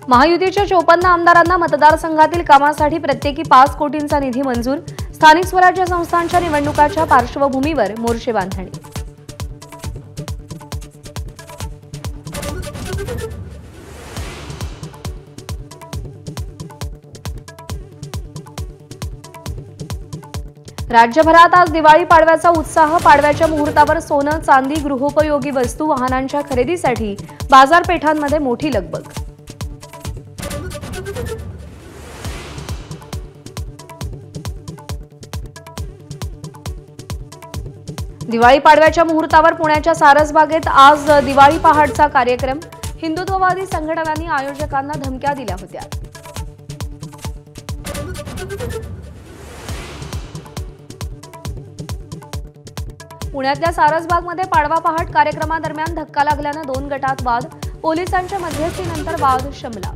महायुतीच्या 54 आमदारांना मतदारसंघातील कामासाठी प्रत्येकी 5 कोटींचा निधी मंजूर। स्थानिक स्वराज्य संस्थांच्या निवडणुकाच्या पार्श्वभूमीवर मोर्चे बांधणी। राज्यभरात आज दिवाळी पाडव्याचा उत्साह। पाडव्याच्या मुहूर्तावर सोनं, चांदी, गृहोपयोगी वस्तू, वाहनांच्या खरेदीसाठी बाजारपेठांमध्ये मोठी लगबग। दिवाळी पाडव्याच्या मुहूर्तावर पुण्याच्या सारसबागेत आज दिवाळी पहाटचा कार्यक्रम। हिंदुत्ववादी संघटनांनी आयोजकांना धमक्या दिल्या होत्या। पुण्यातल्या सारसबागमध्ये पाडवा पहाट कार्यक्रमादरम्यान धक्का लागल्यानं 2 गटात वाद। पोलिसांच्या मध्यस्थीनंतर वाद शमला।